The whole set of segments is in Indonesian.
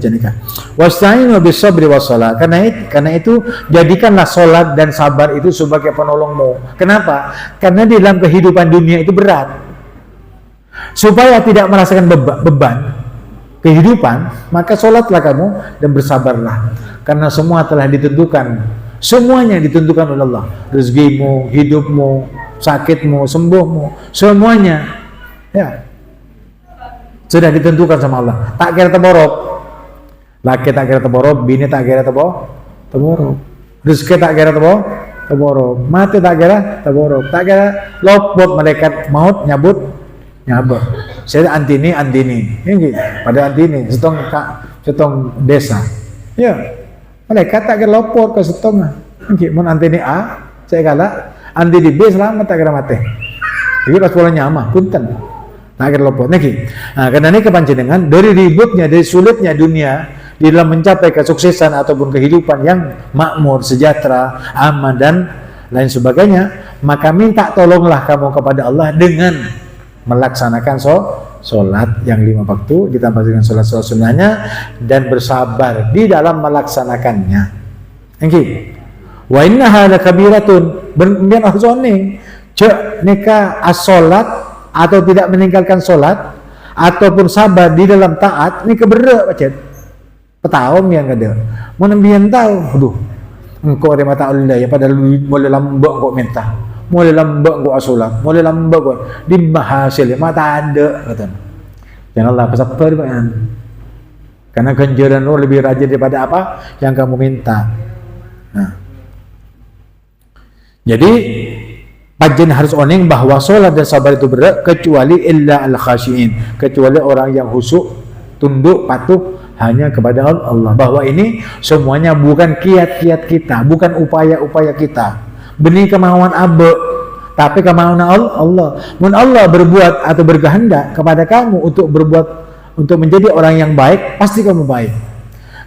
nikah. Wasta'inu bis-sabri was-shalah. Karena itu jadikanlah salat dan sabar itu sebagai penolongmu. Kenapa? Karena di dalam kehidupan dunia itu berat. Supaya tidak merasakan beban kehidupan, maka salatlah kamu dan bersabarlah. Karena semua telah ditentukan. Semuanya ditentukan oleh Allah. Rezekimu, hidupmu, sakitmu, sembuhmu, semuanya ya sudah ditentukan sama Allah. Tak kira teborok. Laki tak kira teborok, bini tak kira teborok. Rezeki tak kira teborok. Mati tak kira teborok. Tak kira lopot malaikat maut nyabut. Saya antini. Ini pada antini setong desa. Ya. Malaikat tak kira lopot ke setong. Ini mun antini A, saya kala antini B selamat tak kira mati. Jadi pas pola nyama punten. Tak kira lopot. Nah, karena ini kepanjenengan dari ributnya, dari sulitnya dunia di dalam mencapai kesuksesan ataupun kehidupan yang makmur, sejahtera, aman dan lain sebagainya, maka minta tolonglah kamu kepada Allah dengan melaksanakan sholat yang 5 waktu ditambah dengan sholat sunnahnya dan bersabar di dalam melaksanakannya. Oke. Wa innaha lakabiratun ben ahzoning cek nikah as-sholat atau tidak meninggalkan sholat ataupun sabar di dalam taat ini keberat macet. Petahun yang ada, mau nembian tahu, aduh, engkau ada mata Allah ya, padahal boleh lambak kok minta, boleh lambak kok asolat, boleh lambak kok dimahasil, mata ada, kata. Janganlah pesaper bayan, karena ganjaran lo lebih rajin daripada apa yang kamu minta. Nah, jadi Pajen harus oning bahwa sholat dan sabar itu berat kecuali illa al-khasyiin, kecuali orang yang khusyuk, tunduk, patuh hanya kepada Allah. Bahwa ini semuanya bukan kiat-kiat kita, bukan upaya-upaya kita, benih kemauan abe, tapi kemauan Allah. Mun Allah berbuat atau berkehendak kepada kamu untuk menjadi orang yang baik, pasti kamu baik.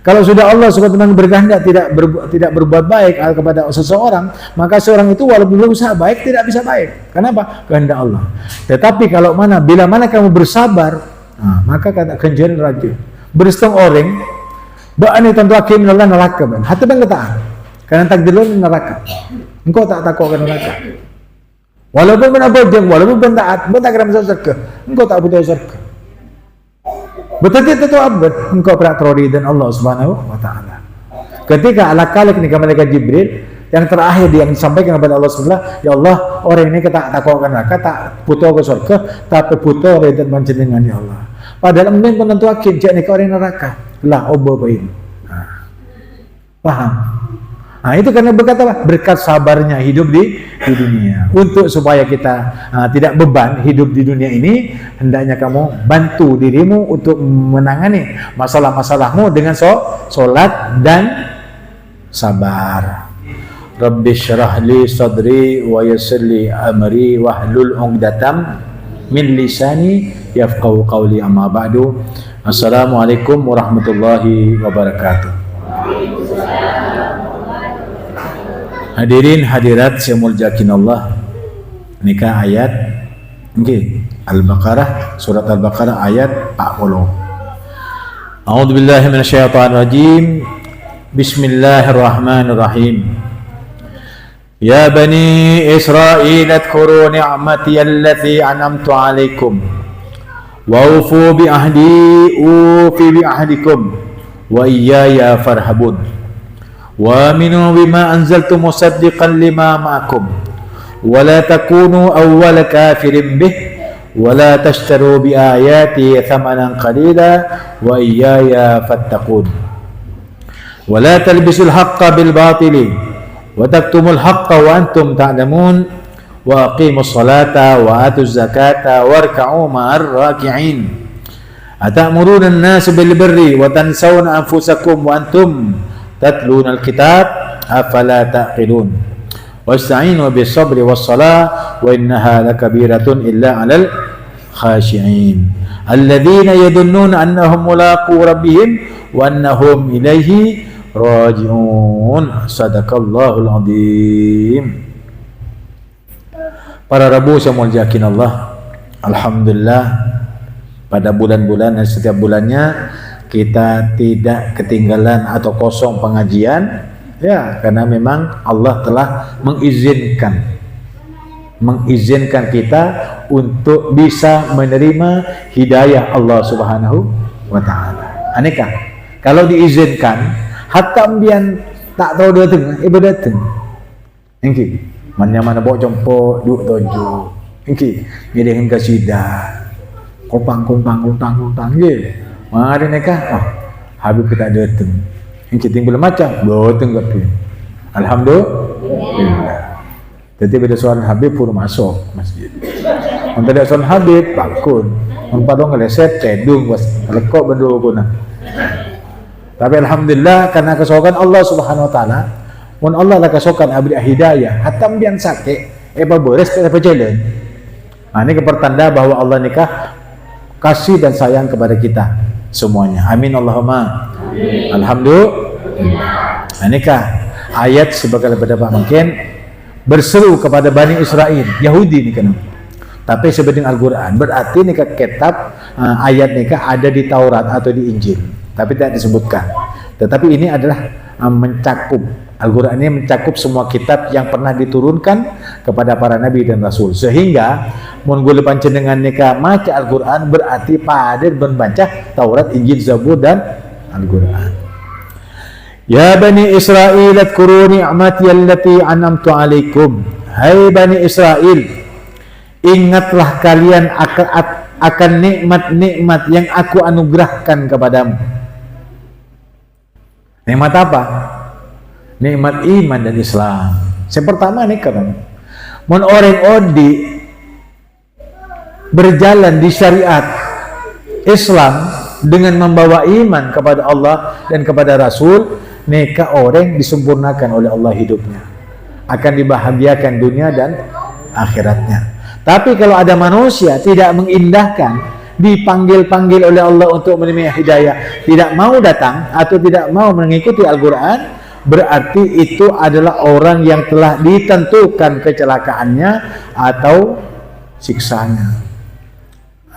Kalau sudah Allah SWT berkehendak tidak berbuat baik kepada seseorang, maka seorang itu walaupun berusaha baik tidak bisa baik. Kenapa? Kehendak Allah. Tetapi kalau bila mana kamu bersabar, maka kata kenjaran rajin. Beristong orang, ba'ani tentu akhir Allah neraka ban. Hati bang ketaan. Karena takdir lu neraka. Engkau tak takut ke neraka. Walaupun menabojeng, walaupun taat, tak kira masuk surga. Engkau tak butuh surga. Betul itu abad. Engkau peratori dan Allah Subhanahu wa Ta'ala. Ketika ala-kalik nikah malaikat Jibril, yang terakhir yang disampaikan kepada Allah SWT, ya Allah, orang ini tak takut ke neraka, tak butuh ke surga, tapi butuh ridha panjenengan ya Allah. Padahal mungkin penentu akhir jak nikah orang neraka lah obobain. Paham? Nah itu karena berkat sabarnya hidup di dunia. Untuk supaya kita tidak beban hidup di dunia ini, hendaknya kamu bantu dirimu untuk menangani masalah-masalahmu dengan sholat dan sabar. Rabbi syrah li sadri wa yassir li amri wahlul 'uqdatam min lisani yafqahu qawli amma ba'du. Assalamualaikum warahmatullahi wabarakatuh. Hadirin hadirat saya muliakan Allah. Nikah ayat Al-Baqarah, surat Al-Baqarah ayat 40. A'udzu billahi minasyaitonir rajim. Bismillahirrahmanirrahim. Ya bani Israil adhkuru ni'mati allati an'amtu 'alaikum wa ufu bi ahdi ufi bi ahdikum wa iyaya farhabun wa aminu bima anzaltu musaddiqan lima ma'akum wa la takunu awwala kafirin bih wa la tashtaru bi ayati thamanan qalila wa iyaya fattaqun wa la talbisul haqqa bil batili wa taktumul haqqa wa antum ta'lamun wa aqimus salata wa atuz zakata warka'u ma'ar raki'in atamuruna an-nasa bil birri wa tansawna anfusakum wa antum tatluna al-kitab afala taqilun wasta'inu bis sabri was salah wa innaha lakabiratun illa 'alal khashi'in alladhina yadunnuna annahum mulaqu rabbihim wa annahum ilaihi raji'un. Sadaqallahul azim. Para Rabu saya muliakan Allah. Alhamdulillah pada bulan-bulan dan setiap bulannya kita tidak ketinggalan atau kosong pengajian, ya karena memang Allah telah mengizinkan kita untuk bisa menerima hidayah Allah Subhanahu wa taala. Aneka kalau diizinkan hatta ambian tak tahu datang datang. Engki mana bawa jemput duk tojo. Engki dia dengan kasidah. Kopang je. Mari neka habis kita datang. Engki tinggal macam datang ke. Alhamdulillah. Jadi bila soal Habib pun masuk masjid. Untuk tidak soal Habib balkon. Untuk dong ngeleset cedung was lekok berdua guna. Tapi alhamdulillah karena kesokan Allah Subhanahu wa taala, mun Allah lah kesokan abdi hidayah, hatta ambian sakit, beres kita berjalan. Ini pertanda bahwa Allah nikah kasih dan sayang kepada kita semuanya. Amin Allahumma. Amin. Alhamdulillah. Nikah ayat sebagai pendapat mungkin berseru kepada Bani Israel, Yahudi nih kan. Tapi sebanding Al-Quran berarti nikah kitab ayat nikah ada di Taurat atau di Injil, tapi tidak disebutkan. Tetapi ini adalah mencakup Al-Quran ini mencakup semua kitab yang pernah diturunkan kepada para nabi dan rasul. Sehingga mun gule panjenengan nikah maca Al-Quran berarti pada membaca Taurat, Injil, Zabur dan Al-Quran. Ya Bani Israel adkuru ni'mati allati an'amtu alaikum. Hai Bani Israel, ingatlah kalian akan nikmat-nikmat yang aku anugerahkan kepadamu. Nikmat apa? Nikmat iman dan Islam. Yang pertama nih kan, mun orang odi berjalan di syariat Islam dengan membawa iman kepada Allah dan kepada Rasul, nikah orang disempurnakan oleh Allah hidupnya, akan dibahagiakan dunia dan akhiratnya. Tapi kalau ada manusia tidak mengindahkan, dipanggil-panggil oleh Allah untuk menerima hidayah, tidak mau datang atau tidak mau mengikuti Al-Quran, berarti itu adalah orang yang telah ditentukan kecelakaannya atau siksanya.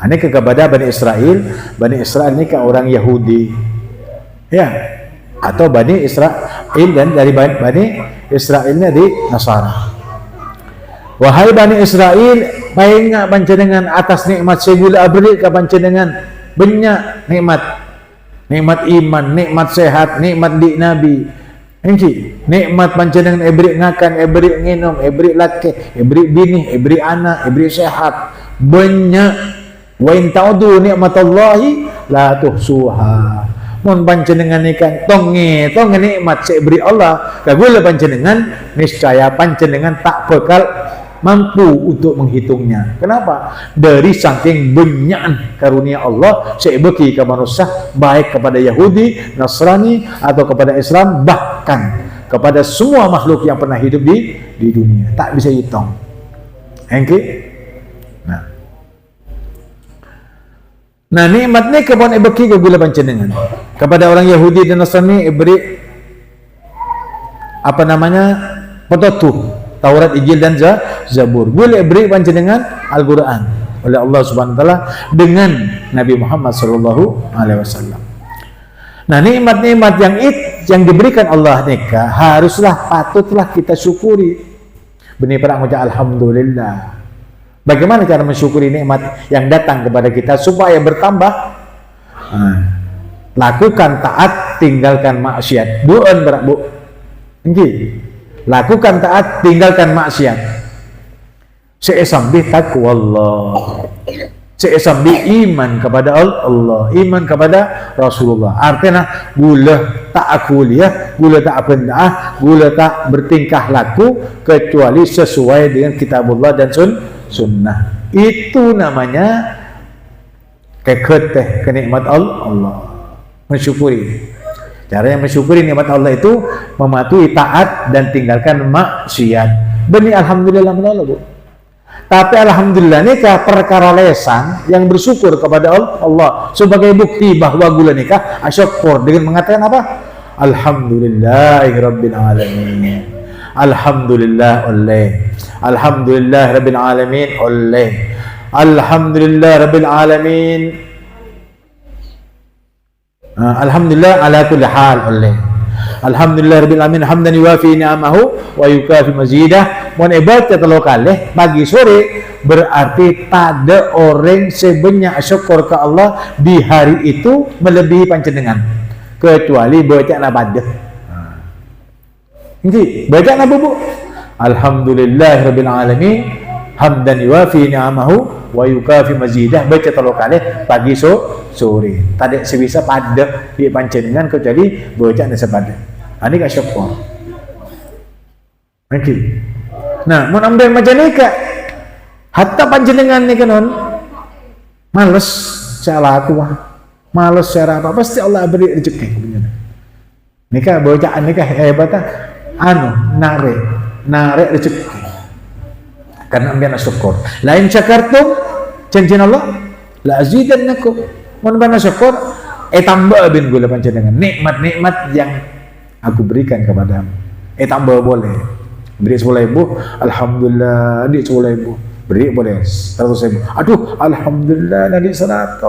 Ini kepada Bani Israel. Bani Israel ini ke orang Yahudi, ya, atau Bani Israel dan dari Bani Israelnya di Nasara. Wahai Bani Israel, painga panjenengan atas nikmat segula abri ka panjenengan banyak nikmat iman, nikmat sehat, nikmat di Nabi. Engki nikmat panjenengan ebri ngakan, ebri nginum, ebri laki, ebri bini, ebri anak, ebri sehat, banyak. Wa in ta'udu nikmatallahi la tuhsuha. Mun panjenengan ikan tonge nikmat seberi Allah kagula panjenengan, niscaya panjenengan tak bakal mampu untuk menghitungnya. Kenapa? Dari saking banyak karunia Allah sebeki ke manusia, baik kepada Yahudi, Nasrani atau kepada Islam, bahkan kepada semua makhluk yang pernah hidup di dunia, tak bisa hitung. Nah nikmatnya kepada beki ke gula panjenengan kepada orang Yahudi dan Nasrani beri apa namanya petunjuk Taurat, Injil dan Zabur. Boleh beri panjenengan Al-Quran oleh Allah Subhanahu wa taala dengan Nabi Muhammad sallallahu alaihi wasallam. Nah, nikmat-nikmat yang diberikan Allah nikah haruslah patutlah kita syukuri. Benih perang ucap alhamdulillah. Bagaimana cara mensyukuri nikmat yang datang kepada kita supaya bertambah? Lakukan taat, tinggalkan maksiat. Bukan berak bu. Lakukan taat, tinggalkan maksiat. Seesambi taqwallah. Seesambi iman kepada Allah, iman kepada Rasulullah. Artinya gula tak akuliah, gula tak pendah, gula tak bertingkah laku kecuali sesuai dengan kitabullah dan sunnah. Itu namanya keketeh kenikmat Allah. Mensyukuri. Cara yang mensyukuri nikmat Allah itu mematuhi taat dan tinggalkan maksiat. Benih alhamdulillah menolong bu. Tapi alhamdulillah nikah perkara lesan yang bersyukur kepada Allah sebagai bukti bahwa gula nikah asyukur dengan mengatakan apa? Alhamdulillahirabbil alamin. Alhamdulillah oleh. Alhamdulillah rabbil alamin oleh. Alhamdulillah rabbil alamin. Alhamdulillah ala kulli hal oleh. Alhamdulillah rabbil alamin hamdan yuwafi ni'amahu wa yukafi mazidah. Mun ibadah telo kalih pagi sore berarti pada orang sebanyak syukur ke Allah di hari itu melebihi panjenengan kecuali baca nabadah. Nggih, baca napa Bu? Alhamdulillah rabbil alamin hamdan yuwafi ni'amahu wa yukafi mazidah, baca telo kalih pagi sore. Tadi sebisa pada di panjenengan kecuali baca sepada. Ini gak syukur. Oke. Nah, mun ambil macam ni kak, hatta panjenengan ni kanon males cara aku, males cara apa, pasti Allah beri rezeki. Nikah bacaan nikah hebatah, narik rezeki. Karena ambil syukur. Lain syakartum, janji Allah, la azidannakum. Mun bana syukur, tambah bin gula panjenengan nikmat-nikmat yang aku berikan kepadamu. Tambah boleh. Beri 10.000, alhamdulillah, di 10.000. Beri boleh 100.000. Aduh, alhamdulillah, nanti 100.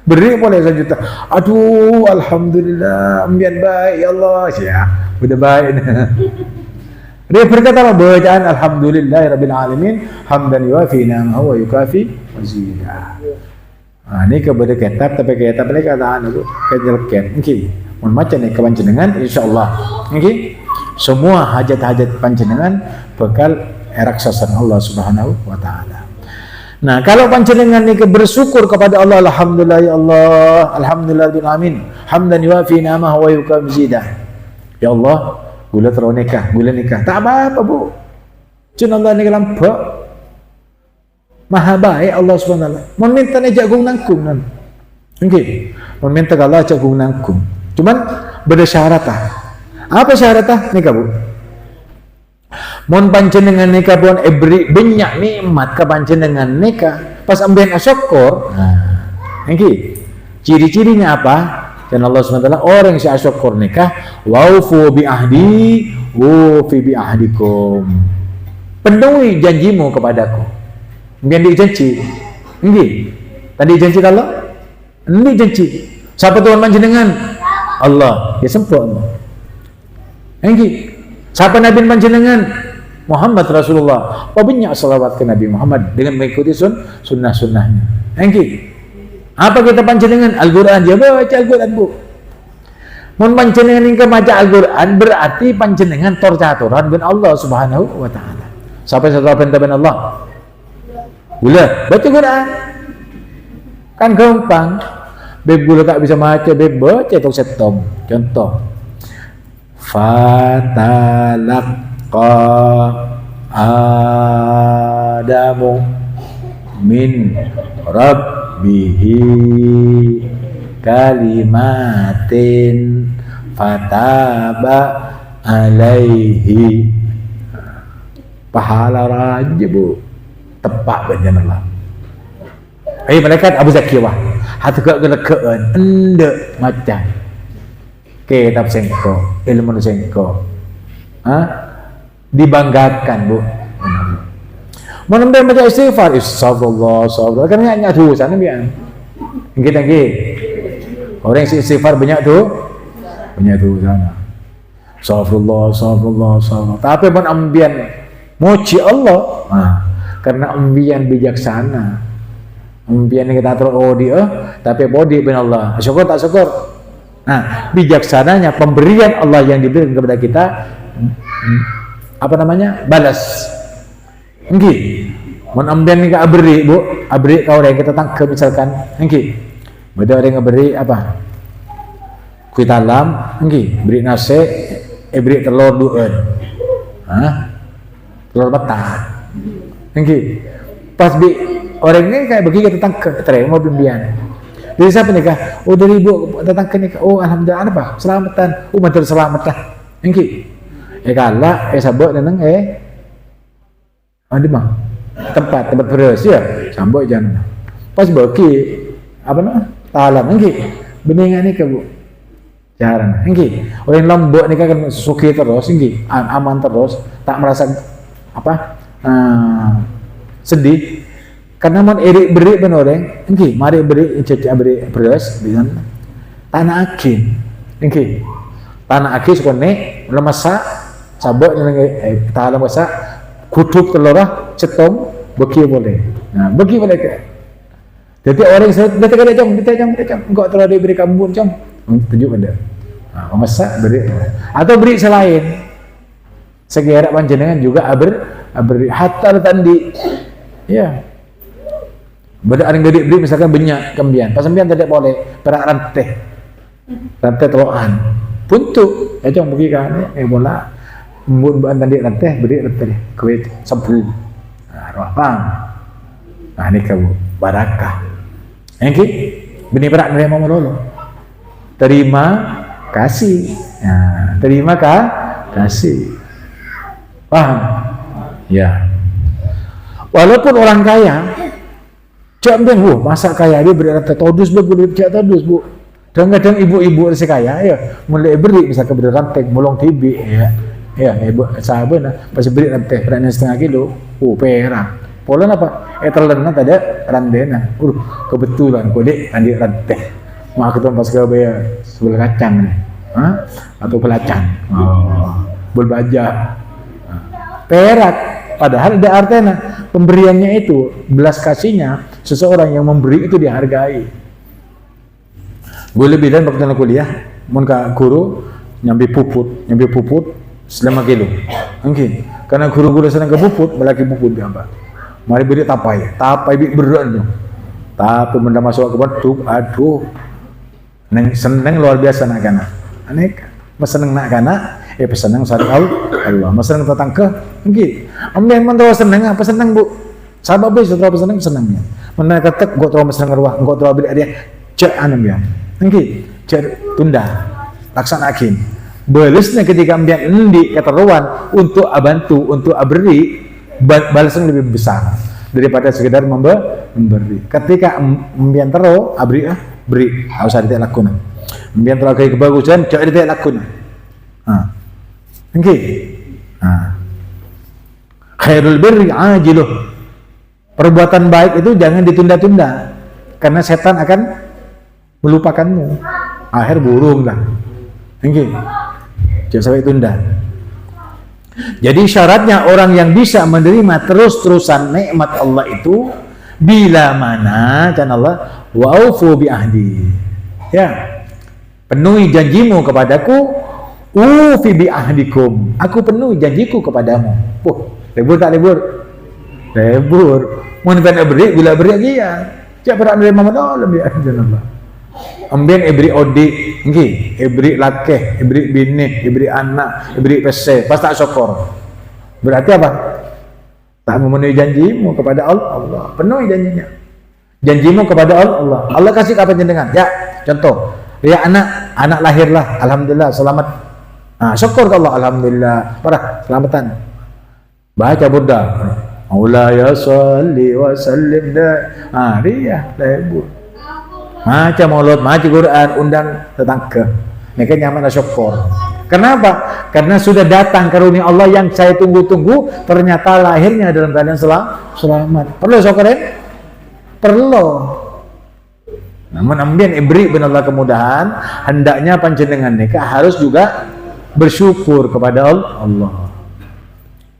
Beri boleh 1 juta. Aduh, alhamdulillah, ambian baik ya Allah. Ya, udah baik. Dia berkata bacaan alhamdulillah rabbil alamin hamdan yuwafi ni'amahu wa yukafi mazidah. Ini kepada kitab, tapi kitab ini kataan itu kejelken. Okey. Mun macam ni kepanjenengan insyaallah. Okey. Semua hajat-hajat panjenengan bakal raksasan Allah Subhanahu wa taala. Nah, kalau panjenengan ni bersyukur kepada Allah, alhamdulillah ya Allah, alhamdulillah bil alamin, hamdan yuwafi ni'amahu wa yukafi mazidah. Ya Allah, gula terus nikah, gula nikah. Tak apa-apa, Bu. Cuma Allah ni lampak. Maha baik Allah Subhanahu wa taala. Mun minta ni jagung nangkung nan. Okey. Mun minta Allah jagung nangkung. Cuman bersyarat. Apa syaratnya nikah, Bu? Mun panjenengan nikah pun beri banyak nikmat ke panjenengan nikah pas ambil syukur. Nggih. Ciri-cirinya apa? Dan Allah SWT orang yang syukur nikah waufu bi ahdi wufi bi ahdikum. Penuhi janjimu kepadaku. Biar dijanji. Nggih. Tadi janji kalau ini janji. Siapa Tuhan panjenengan? Allah. Ya sempurna Allah. Nggih. Siapa Nabi panjenengan? Muhammad Rasulullah. Banyak salawat ke Nabi Muhammad dengan mengikuti sunnah-sunnahnya. Nggih. Apa kita panjenengan? Al-Quran. Ya baca Al-Quran, Bu. Mun panjenengan ingkang maca Al-Quran berarti panjenengan torcaturan bin Allah Subhanahu wa taala. Siapa satu ben Allah? Gula baca Quran. Kan gampang. Beb gula tak bisa baca, beb baca tok setom. Contoh. Fatalaqa Adamu min Rabbihi kalimatin fataba alaihi. Pahala raja, Bu. Tepak benar Allah. Malaikat Abu Zakiyah hati kegelegaan endek macam kitab sengko ilmu sengko dibanggakan, Bu. Menemui baca istighfar, astagfirullah, kan banyak dosa ni biar. Kita orang istighfar banyak dosa. Astagfirullah. Tapi pun ambian muji Allah, karena ambian bijaksana. Ambian yang kita taruh tapi bodi bin Allah. Syukur tak syukur. Nah, bijaksananya pemberian Allah yang diberikan kepada kita balas. Nggih. Mun ambian ni ka abri, Bu, abri kau orang kita tangkap misalkan, nggih. Beda orang ngaberi apa? Kuih talam, nggih, beri nasi, beri telur dueun. Telur batah. Nggih. Pas bi orang ni kayak begini kita tangkap, terima pembian. Dari siapa nikah? Oh, dari ibu datang ke nikah. Oh, alhamdulillah apa? Selamatan. Oh, mantul selamatan. Nggih. Kala sabuk neneng di mana? Tempat beres ya. Sambut jangan. Pas bagi talam nggih. Beningan nikah, Bu. Jarang. Nggih. Orang lembut nikah kan suki terus nggih. Aman terus, tak merasa sedih. Karena mon erik beri ben orang, nggih, mari beri cecak beri beras, bisan. tanah akin. Nggih. Tanah akin sekone lemasak sabuk tahan masak kuduk telur cetong beki boleh. Nah, beki boleh ke. Jadi orang saya datang enggak terlalu diberi kambun jam. Tunjuk ada. Nah, masak beri atau beri selain. Segera panjenengan juga beri hatta tandi. Ya. Beda ada gede beri misalkan banyak kembian. Pas kembian tidak boleh perak rantai teloan. Puntuk, jom pergi kan, bola, buat tadi rantai, beri rantai, kue sampul, apa? Nah ini kamu barakah. Yang benih perak nerima melulu, terima kasih, nah, terima kasih, paham? Ya. Walaupun orang kaya, jangan masa kaya dia beri rantai todus, boleh cak todus bu. Kadang-kadang ibu-ibu sekaya ya mulai beri misalkan beri rantai mulung tibi ya ibu sahabat nah pas beri rantai beratnya setengah kilo perak pola apa terlena tadi rantai nah kebetulan kode andi rantai mak ketemu pas ke bayar sebelah kacang nih atau belacan berbaja perak padahal ada artinya pemberiannya itu belas kasihnya seseorang yang memberi itu dihargai. Gue lebih dan waktu kuliah, mun ka guru nyambi puput selama kilo. Mungkin karena guru-guru senang ke puput, balaki puput dia apa? Mari beri tapai bik berat tu. Tapi benda masuk ke bentuk, aduh, seneng luar biasa nak kana. Anek, mas seneng nak kana, pesenang sari Allah, mas seneng datang ke, mungkin. Ambil mentau seneng apa seneng bu? Sahabat bes terlalu senengnya. Mana ketek, gua terlalu seneng ruah, gua terlalu beri dia, cek anam ya. Nggih, tunda laksanakin. Balasnya ketika ambian endi keteruan untuk bantu, untuk beri balasan lebih besar daripada sekedar memberi. Ketika ambian tero beri, enggak usah ditek lakuna. Ambian tero kayak kebagusan, cak ditek lakuna. Nggih. Khairul birri ajiluh. Perbuatan baik itu jangan ditunda-tunda karena setan akan melupakanmu, akhir burung lah. Mungkin jangan sampai tunda. Jadi syaratnya orang yang bisa menerima terus-terusan nikmat Allah itu bila mana kan Allah wa'ufu bi ahdi. Ya, penuhi janjimu kepadaku, ufi bi ahdikum. Aku penuhi janjiku kepadamu. Libur tak libur? Libur. Mau beri bila beri lagi ya. Cak berak menerima Allah bi Allah. Ambil ibri odi, nggih, ibri lakeh, ibri bini, ibri anak, ibri pese, pas tak syukur. Berarti apa? Tak memenuhi janjimu kepada Allah, penuhi janjinya. Janjimu kepada Allah. Allah kasih apa jenengan? Ya, contoh, ya anak lahirlah, alhamdulillah selamat. Syukur ke Allah, alhamdulillah, parah selamatan. Baca burda. Maulaya sholli wa sallim dah. Dia lebur. Macam maulud, macam Quran, undang tetangga. Mereka nyaman syukur. Kenapa? Karena sudah datang karunia Allah yang saya tunggu-tunggu, ternyata lahirnya dalam keadaan selamat. Perlu syukurin? Perlu. Namun ambian ibri benar kemudahan, hendaknya panjenengan nikah harus juga bersyukur kepada Allah.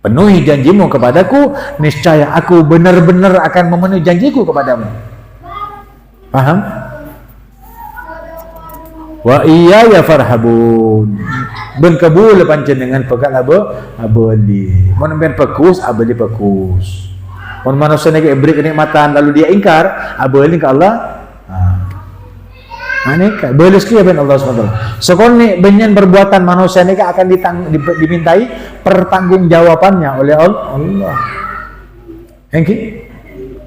Penuhi janjimu kepadaku, niscaya aku benar-benar akan memenuhi janjiku kepadamu. Paham? Wa iya ya farhabun. Ben kabul panjenengan pekat abadi. Mun ben pekus abadi pekus. Mun manusia nak beri kenikmatan lalu dia ingkar, abadi ke Allah. Aneka boleh sekali ben Allah SWT. Sekali benyan perbuatan manusia ni akan dimintai pertanggungjawabannya oleh Allah. Engki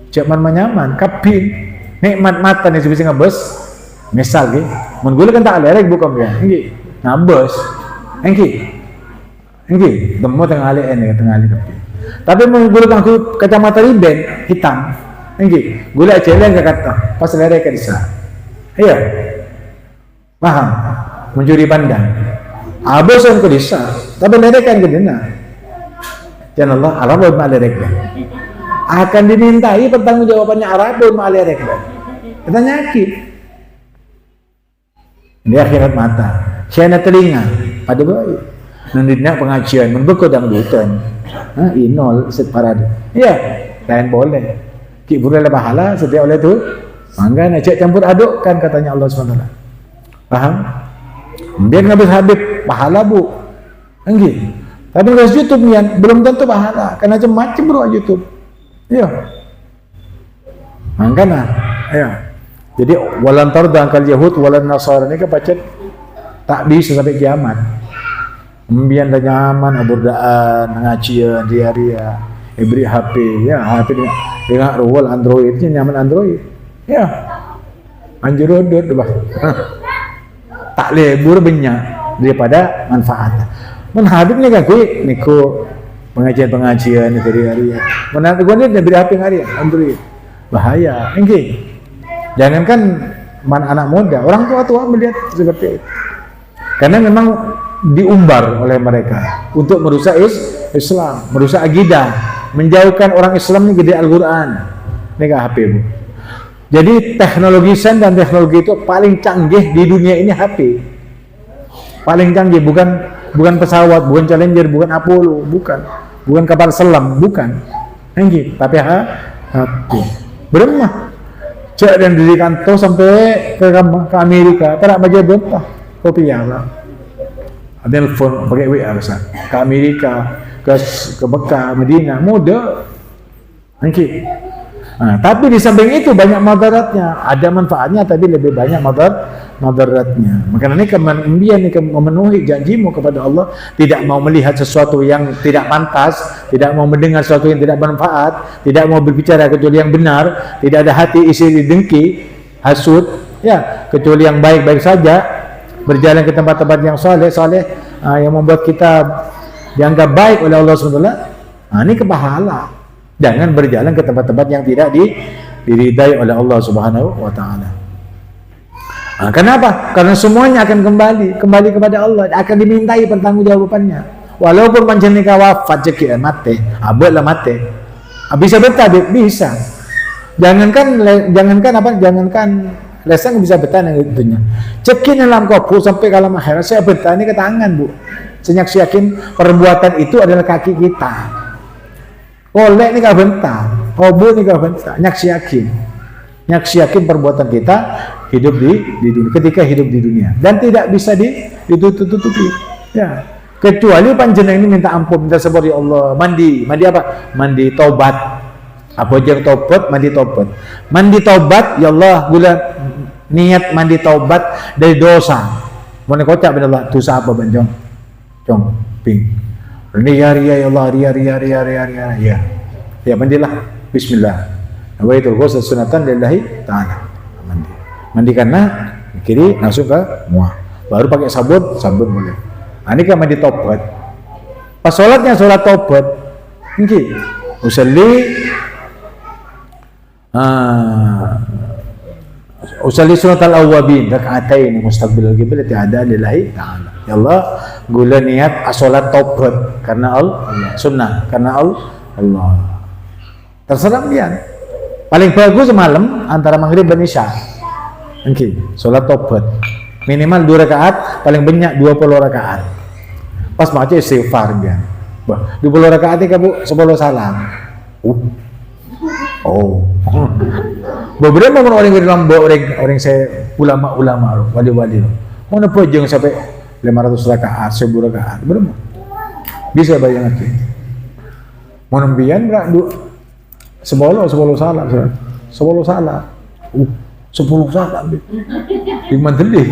Cakman menyaman kapin nikmat mata ni sebisa ngebes. Misal ke, mun gula kan tak lerek bukan dia. Engki, ngabes. Engki, temu tengah alik ni, tengah alik kapi. Tapi mun gula kan aku kacamata riben hitam. Engki, gula celeng ke kata, pas lerek ke disa. Iya, paham? Mencuri pandang. Abos ke disa, tapi lerek kan ke dina. Jangan Allah, Arab ma lerek. Akan dimintai pertanggungjawabannya Arab ma lerek. Kita nyakit. Di akhirat mata. Siana telinga pada baik. Nandinak pengajian membeko dangdutan. Inol separade. Ya, lain boleh. Ki boleh pahala setiap oleh tu. Mangga nak campur aduk kan katanya Allah SWT. Paham? Biar habis pahala bu. Enggak. Tapi kalau YouTube ni belum tentu pahala. Karena macam-macam bro YouTube. Ya. Mangga ya. Jadi walantar dangkal Yahud walan Nasara ni kepacet tak bisa sampai kiamat. Membian dan nyaman aburdaan ngajian dia beri HP ya HP dengan role Android nyaman Android ya Android bah tak lebur banyak daripada manfaat. Menghadap ni kan niku pengajian hari menhadap gua ni beri HP hari Android bahaya enggak. Jangankan anak muda, orang tua melihat seperti itu. Karena memang diumbar oleh mereka untuk merusak Islam, merusak akidah, menjauhkan orang Islam ini dari Al-Quran. Ini kan HP bu. Jadi teknologi sains dan teknologi itu paling canggih di dunia ini HP. Paling canggih bukan pesawat, bukan Challenger, bukan Apollo, bukan kapal selam, bukan. Canggih, tapi HP. Beremah. Cek dan dirikan tuh sampai ke Amerika, tak baca bentah, kopi ya lah. Telepon pakai WA ke Amerika, ke Mekah, Medina, mudah. Okay. Tapi di samping itu banyak madaratnya. Ada manfaatnya tapi lebih banyak madaratnya. Makanya ini kemudian memenuhi janjimu kepada Allah, tidak mau melihat sesuatu yang tidak pantas, tidak mau mendengar sesuatu yang tidak bermanfaat, tidak mau berbicara kecuali yang benar, tidak ada hati isi dengki, hasud, ya, kecuali yang baik-baik saja. Berjalan ke tempat-tempat yang saleh yang membuat kita dianggap baik oleh Allah SWT. Ini kepahala. Jangan berjalan ke tempat-tempat yang tidak diridai oleh Allah Subhanahu wa taala. Kenapa? Karena semuanya akan kembali kepada Allah, akan dimintai pertanggungjawabannya. Walaupun panjenengan wafat cek mati, abotlah mati. Bisa betah bisa. Jangankan lesang bisa betah yang itunya. Cekin dalam kopu sampai kalau akhirat saya betah ini ke tangan bu. Senyak yakin perbuatan itu adalah kaki kita. Oleh ini gak bentar, kobu ini gak bentar. Nyak yakin perbuatan kita hidup di dunia. Ketika hidup di dunia dan tidak bisa ditutupi. Ya. Kecuali panjenengan ini minta ampun, minta sabar ya Allah. Mandi apa? Mandi taubat. Apa yang taubat? Mandi taubat. Mandi taubat, ya Allah, gula niat mandi taubat dari dosa. Mau kocak benar Allah, dosa apa banjong? Ping. Ria ya Allah, ria. Ya mandilah. Bismillah. Nawaitul ghusl sunatan lillahi ta'ala. Mandi karena kiri langsung ke muah. Baru pakai sabun boleh. Ini kan mandi taubat. Pas sholatnya sholat taubat. Nggih. Usalli sunatal awwabin rakaatain mustaqbilal qiblah ada lillahi ta'ala. Ya Allah, gula niat salat taubat karena Allah, sunnah karena Allah. Terserah kalian. Paling bagus malam antara maghrib dan isya. Salat taubat. Minimal 2 rakaat, paling banyak 20 rakaat. Pas baca istighfar dia. 20 rakaat ini kamu 10 salam. Beberapa orang dalam orang saya ulama wali-wali. Mana pojong sampai 500 rakaat, 1000 rakaat. Berapa? Bisa bayang lagi. Mau nembian berak 10 salam. 10 salam. 10 salam. Di manteli.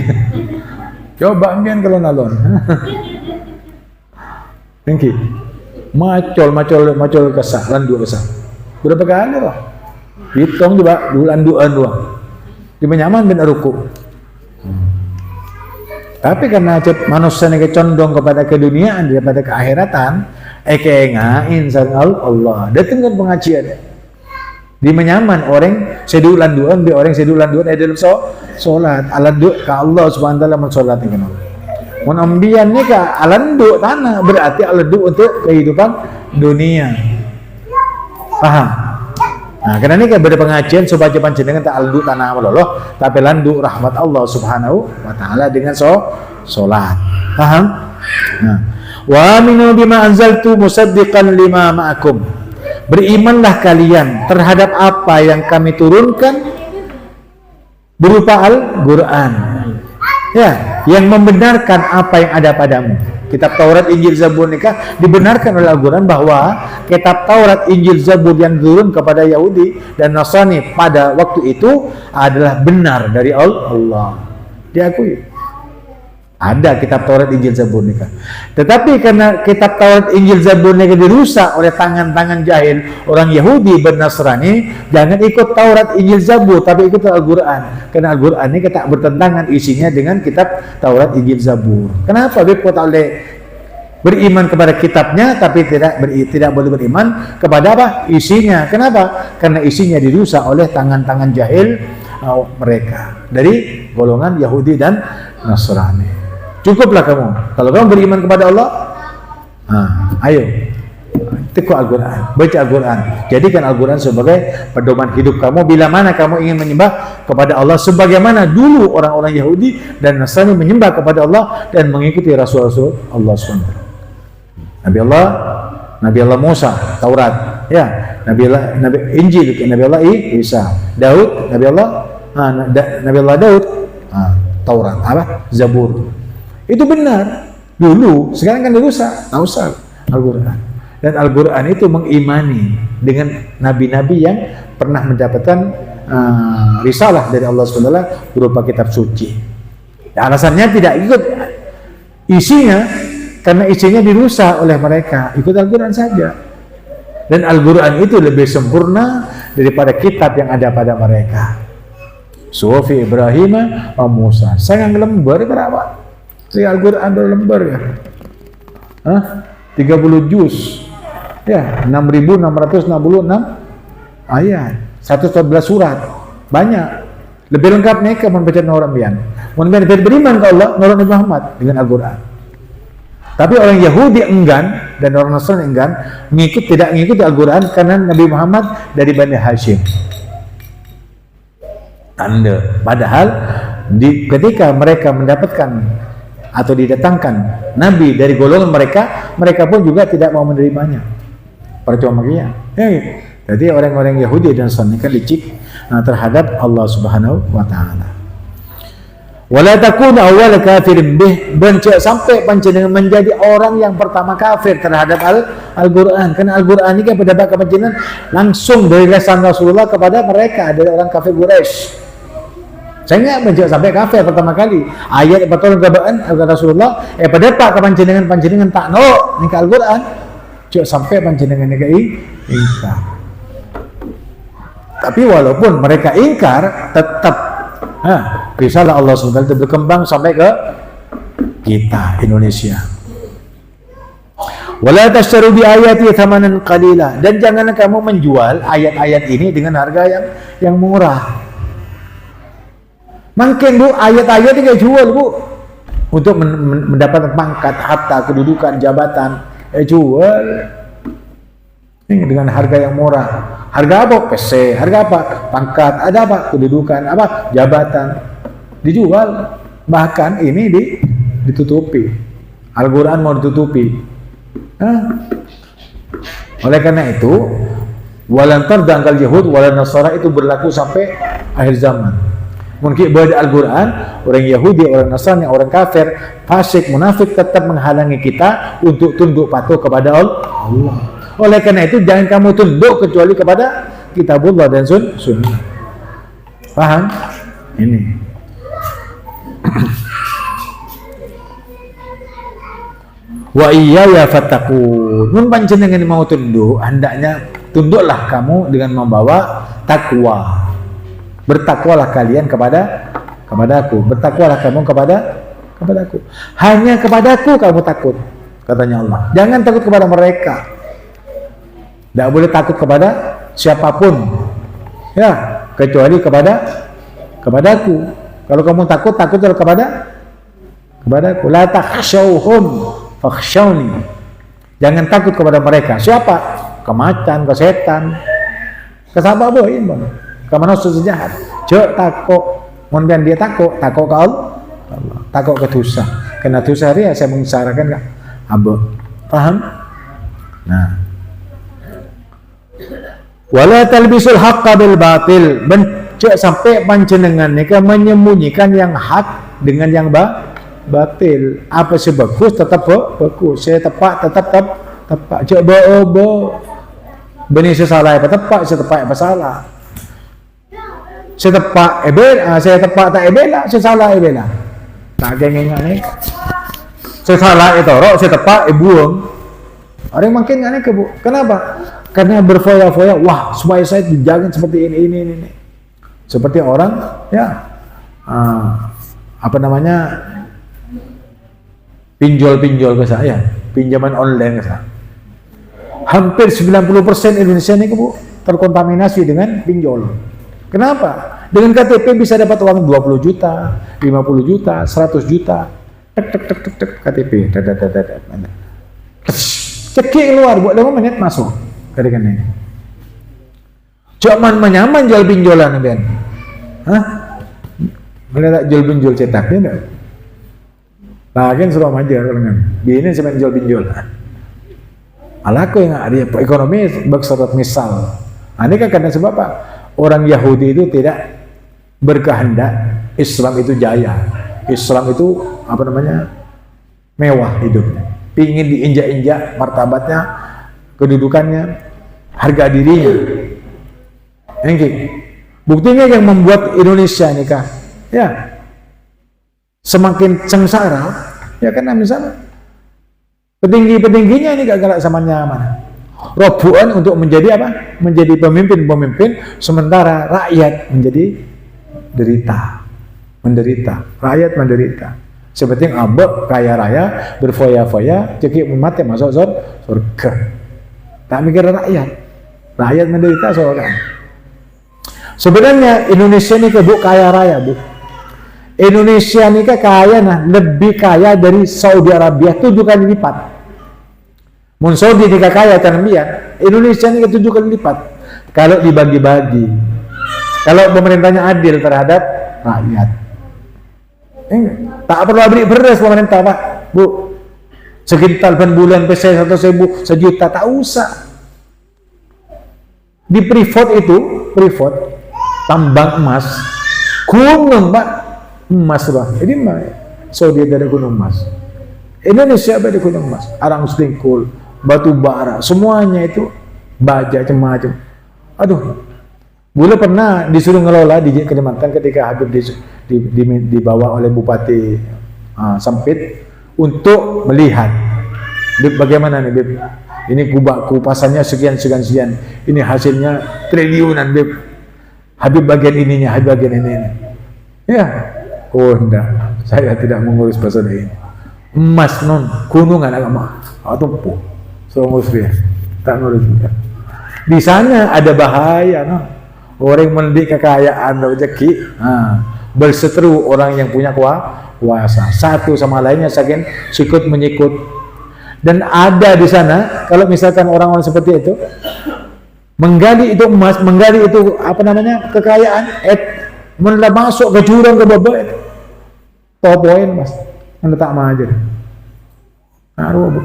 Coba ambian kalau nalon. Thank you. Macol kesah, landu kesah. Berapa kali lah? Hitung coba duan dua. Di menyaman dan ruku. Tapi karena manusia ini condong kepada keduniaan daripada keakhiratan, kengain sang Allah. Datang kan pengajian. Di menyaman orang sedulan duan, bi orang sedulan duan dalam solat. Alandu ke Allah Subhanahu wa taala mensolat dengan Allah. Mun ambian ni ka alandu tanah berarti alandu untuk kehidupan dunia. Paham? Nah, karena ini kan beda pengajian supaya panjenengan tak landuk tanah Allah, tapi landuk rahmat Allah Subhanahu wa taala dengan salat. Paham? Nah, wa aminu bima anzaltu musaddiqan lima ma'akum. Berimanlah kalian terhadap apa yang kami turunkan berupa Al-Qur'an. Ya, yang membenarkan apa yang ada padamu. Kitab Taurat, Injil, Zabur nikah dibenarkan oleh Al-Quran bahwa kitab Taurat, Injil, Zabur yang turun kepada Yahudi dan Nasrani pada waktu itu adalah benar dari Allah. Diakui. Ada kitab Taurat, Injil, Zabur nikah. Tetapi karena kitab Taurat, Injil, Zabur nikah dirusak oleh tangan-tangan jahil orang Yahudi dan Nasrani, jangan ikut Taurat, Injil, Zabur, tapi ikut Al-Quran. Karena Al-Quran ini kita bertentangan isinya dengan kitab Taurat, Injil, Zabur. Kenapa? Kita oleh beriman kepada kitabnya, tapi tidak boleh beriman kepada apa? Isinya. Kenapa? Karena isinya dirusak oleh tangan-tangan jahil mereka dari golongan Yahudi dan Nasrani. Cukuplah kamu. Kalau kamu beriman kepada Allah, ayo tekuk Al-Quran, baca Al-Quran, jadikan Al-Quran sebagai pedoman hidup kamu bila mana kamu ingin menyembah kepada Allah sebagaimana dulu orang-orang Yahudi dan Nasrani menyembah kepada Allah dan mengikuti Rasul-Rasul Allah SWT. Nabi Allah Musa, Taurat, ya, Nabi Injil, Nabi Allah Isa, Daud, Nabi Allah Daud, Taurat, Zabur. Itu benar dulu, sekarang kan dirusak. Tak usah Al-Quran. Dan Al-Quran itu mengimani dengan nabi-nabi yang pernah mendapatkan risalah dari Allah SWT berupa kitab suci. Alasannya tidak ikut isinya karena isinya dirusak oleh mereka. Ikut Al-Quran saja. Dan Al-Quran itu lebih sempurna daripada kitab yang ada pada mereka. Sufi Ibrahim wa Musa. Sangat lembar berapa? Al-Quran berlembar ya. 30 juz. Ya, 6.666 ayat. 114 surat. Banyak. Lebih lengkap nih kalau membaca orang bian. Mun beriman ke Allah, Nabi Muhammad dengan Al-Quran. Tapi orang Yahudi enggan dan orang Nasrani enggan tidak mengikuti Al-Quran karena Nabi Muhammad dari Bani Hashim. Padahal ketika mereka mendapatkan atau didatangkan Nabi dari golongan mereka, mereka pun juga tidak mau menerimanya. Percuma ya. Jadi orang-orang Yahudi dan Nasrani kan licik terhadap Allah Subhanahu wa taala. Wala takunu awwal kafirin bih, sampai panjenengan menjadi orang yang pertama kafir terhadap Al-Qur'an. Karena Al-Qur'an ini kan pendapat panjenengan langsung dari lisan Rasulullah kepada mereka, dari orang kafir Quraisy. Saya enggak menjadi sampai kafir pertama kali. Ayat betul gabaan Rasulullah pada pak panjenengan tak no ning Al-Qur'an. Cuk sampai panjenengan iki ingkar. Tapi walaupun mereka ingkar, tetap risalah Allah SWT itu berkembang sampai ke kita Indonesia. Wala tashtaru bi ayati thamanan qalila, dan jangan kamu menjual ayat-ayat ini dengan harga yang murah. Mungkin Bu, ayat-ayat ini jual Bu untuk mendapatkan pangkat, harta, kedudukan, jabatan, jual ini dengan harga yang murah. Harga apa? PC. Harga apa? Pangkat. Ada apa? Kedudukan. Apa? Jabatan. Dijual. Bahkan ini ditutupi. Al-Quran mau ditutupi. Oleh karena itu, walantar dangkal Yahud walan Nasara itu berlaku sampai akhir zaman. Mungkin pada Al-Quran, orang Yahudi, orang Nasrani, orang kafir, fasik, munafik tetap menghalangi kita untuk tunduk patuh kepada Allah. Oleh karena itu, jangan kamu tunduk kecuali kepada kitabullah dan sunnah. Paham? Ini. Wa iyaya fattaqun. Mun panjenengan mau tunduk, hendaknya tunduklah kamu dengan membawa takwa. Bertakwalah kalian kepadaku. Bertakwalah kamu kepadaku. Hanya kepadaku kamu takut, katanya Allah. Jangan takut kepada mereka. Tidak boleh takut kepada siapapun, ya, kecuali kepadaku. Kalau kamu takutlah kepadaku. La takhshawhum fakhshawni. Jangan takut kepada mereka. Siapa? Ke macan, ke setan, Kesapa boy, kamana sejahat. Cek takok, mun dia takok ke Allah, takok ke dosa. Kena dosa dia saya mengisarakan enggak? Abo. Paham? Nah. Wala talbisul haqqa bil batil. Cek sampai panjenengan nika menyembunyikan yang hak dengan yang batil. Apa sih bagus tetap bagus. Saya tepak tetap tepak. Cek bo. Benih sesalah apa tepak, saya tepak apa salah. Saya tepak saya tepak tak ebela, saya salah ebela. Tak gengeng ni. Saya salah itu, saya tepak buang. Orang makin aneh ke bu. Kenapa? Karena berfoya-foya, wah supaya saya dijaga seperti ini. Seperti orang, ya, apa namanya, pinjol ke saya, pinjaman online ke saya. Hampir 90% Indonesia ini bu terkontaminasi dengan pinjol. Kenapa? Dengan KTP bisa dapat uang 20 juta, 50 juta, 100 juta. Tek KTP. Cekik keluar buat 5 menit masuk. Katakan ini. Cuman menyaman jual pinjolan Ben. Hah? Mereka tak jual pinjol cetaknya enggak? Lagian suruh aja orang ini semen jual pinjol. Alaku yang ada ekonomi bersorot misal. Ini kan karena sebab apa? Orang Yahudi itu tidak berkehendak Islam itu jaya. Islam itu apa namanya? Mewah hidupnya. Pingin diinjak-injak martabatnya, kedudukannya, harga dirinya. Ini buktinya yang membuat Indonesia nih kah? Ya. Semakin sengsara, ya karena misalnya petingginya ini gak galak sama nyaman. Roboan untuk menjadi apa? Menjadi pemimpin, sementara rakyat menjadi menderita. Rakyat menderita. Seperti yang abek kaya raya berfoya-foya, cekik mati masuk surga. Tak mikir rakyat menderita soalnya. Sebenarnya Indonesia ini kebuk kaya raya bu. Indonesia ini kaya lebih kaya dari Saudi Arabia 7 kali lipat. Mun Saudi jika kaya tanambian, Indonesia ini 7 kali lipat. Kalau dibagi-bagi, kalau pemerintahnya adil terhadap rakyat, tak perlu beri beras pemerintah pak, bu. Sekitar bulan PC 1.000 sejuta tak usah. Di Freeport tambang emas, gunung pak. Emas lah, ini mah Saudi ada gunung emas, Indonesia ada gunung emas, arang stingkul, batu bara, semuanya itu baja macam-macam. Aduh, bule pernah disuruh ngelola di Kalimantan ketika Habib dibawa oleh Bupati Sampit untuk melihat bagaimana nih Bib, ini kupasannya sekian, ini hasilnya triliunan Bib, Habib bagian ininya, Habib bagian ini. Ya. Oh enggak, saya tidak mengurus pasal ini. Emas gunung anak agama, atau so ngurus dia, tak ngurus dia. Di sana ada bahaya, orang mendidik kekayaan rezeki, berseteru orang yang punya kuasa, satu sama lainnya saking sikut menyikut. Dan ada di sana, kalau misalkan orang-orang seperti itu menggali itu emas, menggali itu apa namanya kekayaan, mulai masuk ke jurang ke bawah itu topoin mas, menletak aja. Naruh bu,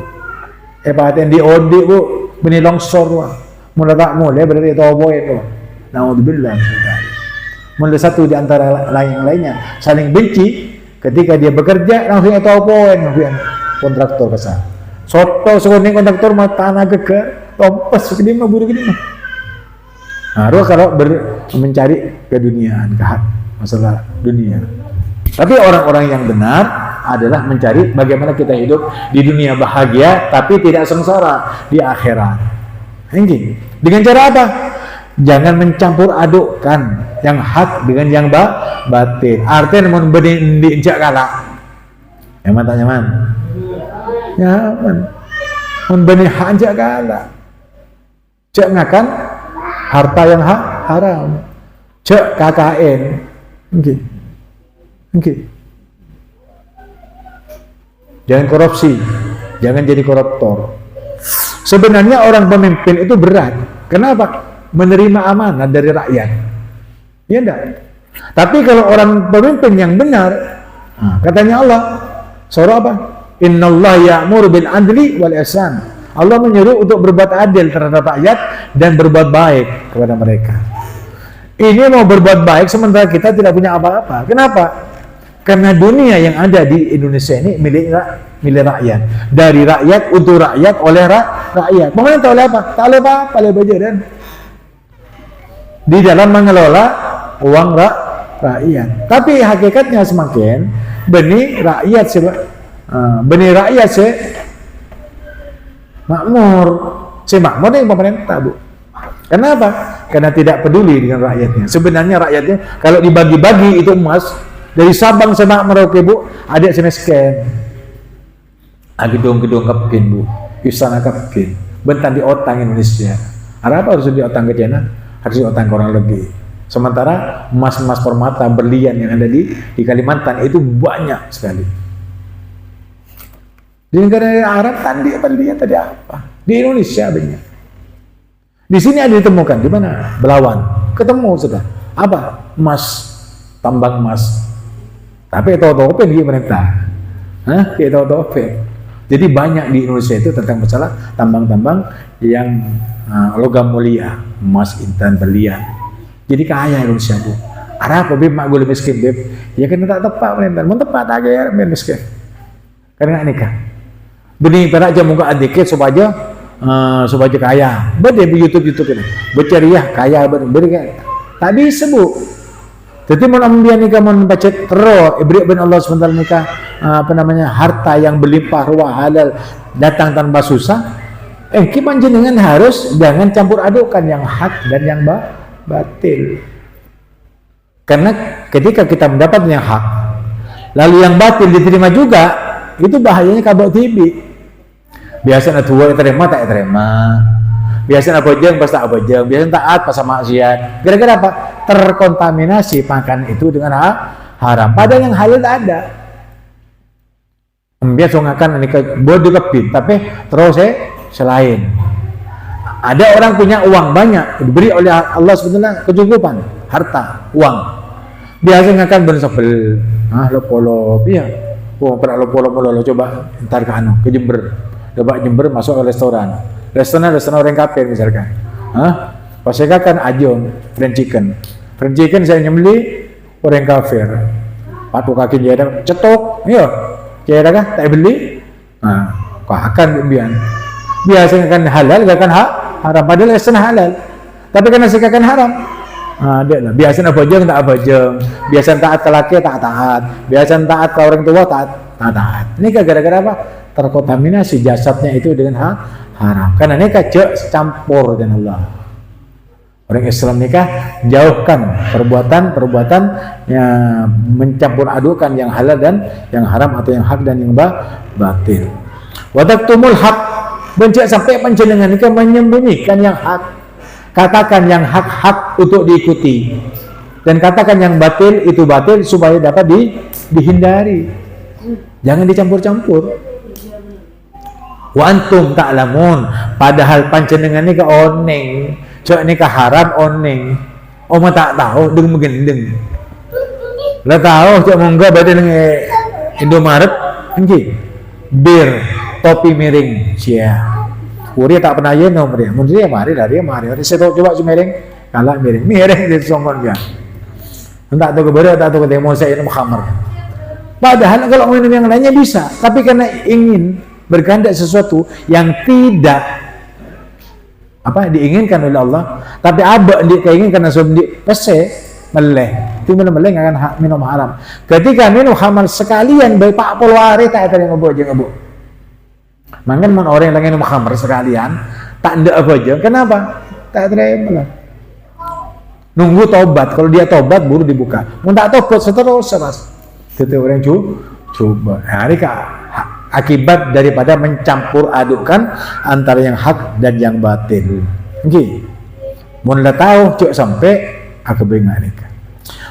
paten di odi bu, benih longsor wah, menletak mulai berarti topoin tu. Naudzubillah. Mulai satu di antara lainnya saling benci, ketika dia bekerja langsung topoin, kontraktor kesal. Soto sekolah kontraktor mah tanah geger, tompes segini mah buru gini mah. Naruh kalau mencari keduniaan, masalah dunia. Tapi orang-orang yang benar adalah mencari bagaimana kita hidup di dunia bahagia, tapi tidak sengsara di akhirat. Ini dengan cara apa? Jangan mencampur adukkan yang hak dengan yang batin. Artinya mau berinjak kalah. Nyaman tak nyaman? Nyaman. Mau berinjak kalah. Cek ngakan harta yang haram. Cek KKN. Okay. Jangan korupsi, jangan jadi koruptor. Sebenarnya orang pemimpin itu berat. Kenapa? menerima amanah dari rakyat. Ya enggak? Tapi kalau orang pemimpin yang benar, katanya Allah, surah apa? Innallaha ya'muru bil adli wal ihsan. Allah menyuruh untuk berbuat adil terhadap rakyat dan berbuat baik kepada mereka. Ini mau berbuat baik sementara kita tidak punya apa-apa. Kenapa? Karena dunia yang ada di Indonesia ini milik rakyat. Dari rakyat, untuk rakyat, oleh rakyat. Pemerintah oleh apa? Tak oleh apa-apa, oleh bajaran. Di dalam mengelola uang rakyat. Tapi hakikatnya semakin benih rakyat makmur. Makmur yang pemerintah, Bu. Kenapa? Karena tidak peduli dengan rakyatnya. Sebenarnya rakyatnya kalau dibagi-bagi itu emas dari Sabang sampai Merauke, Bu, ada senesken. Gedung-gedung kepin, Bu. Istana kepin. Bentar di otang Indonesia. Apa harus di otang ke China? Harus di otang ke orang lagi. Sementara emas-emas permata berlian yang ada di Kalimantan itu banyak sekali. Di negara Arab tadi berlian tadi apa? Di Indonesia banyak. Di sini ada ditemukan di mana? Belawan. Ketemu sudah. Apa? Emas, tambang emas. Tapi tahu-tahu apa di pemerintah? Kita tahu-tahu apa? Jadi banyak di Indonesia itu tentang masalah tambang-tambang yang logam mulia, emas, intan, berlian. Jadi kaya Indonesia, Bu. Arab beb mak gue miskin beb. Ya kan tak tepat pemerintah. Mau tepat aja ya miskin. Karena nikah. Benih perak aja muka adikit supaya kaya. Bede di YouTube ini. Berceriah kaya beri tak bisa, Bu. Jadi mau ambil nikah mau pacet terus ibrik bin Allah SWT nikah harta yang berlimpah ruah halal datang tanpa susah. Kita jenengan harus jangan campur adukan yang hak dan yang batil. Karena ketika kita mendapat yang hak lalu yang batil diterima juga, itu bahayanya kabel TV. Biasanya tua terima tak terima. Biasanya abojeng pas tak abojeng, biasanya taat pas sama maksiat. Gara-gara apa? Terkontaminasi makan itu dengan haram. Padahal yang halal tak ada. Biasa ngakan ini bodoh kepin, tapi terus selain. Ada orang punya uang banyak, diberi oleh Allah sebetulnya kecukupan, harta, uang. Biasa ngakan bersebel, lopolop, iya. Pernah lopolop coba ntar ke Jember. Coba Jember masuk ke restoran orang kafir misalkan. Pas saya kan ajong fried chicken saya nyembeli orang kafir. Pakai kaki dia cetok, iya. Kira kah tak beli? Kau akan bian. Biasanya kan halal, kan haram. Padahal restoran halal. Tapi karena saya kan haram. Biasanya abojeng tak abojeng. Biasanya taat ke laki tak taat. Biasanya taat ke orang tua tak taat. Ini gara-gara apa? Terkontaminasi jasadnya itu dengan haram. Karena nikah campur dengan Allah. Orang Islam nikah jauhkan perbuatan yang mencampur adukan yang halal dan yang haram atau yang hak dan yang batil. Wataktumul hak, bencak sampai panjenengan nikah menyembunyikan yang hak. Katakan yang hak untuk diikuti dan katakan yang batil itu batil supaya dapat dihindari. Jangan dicampur-campur. Wa antum ta'lamun, padahal panjenengan nikah oneng. Cok nikah haram oneng. Oma tak tahu deng megendeng. Lah tahu cok monggo badhe nang Indomaret engki. Bir topi miring sia. Kuria tak pernah yen nomor dia. Mun dia mari. Saya coba miring, kalah miring di songkon dia. Entak tahu keberat tak tahu ketemu saya ini khamar. Padahal kalau minum yang lainnya bisa, tapi karena ingin berkehendak sesuatu yang tidak diinginkan oleh Allah, tapi abak diinginkan nasib di pese meleh, itu minum meleh akan minum haram. Ketika minum haram sekalian baik pak polwari tak ada yang ngebuk aja ngebuk. Mangan mon orang yang lagi minum haram sekalian tak ada apa aja. Kenapa? Tak terima lah. Nunggu tobat. Kalau dia tobat baru dibuka. Mun tak tobat seterus. Kita orang coba. Hari akibat daripada mencampur adukan antara yang hak dan yang batil. Nggih. Mun la tahu cuk sampai aku bengak nikah.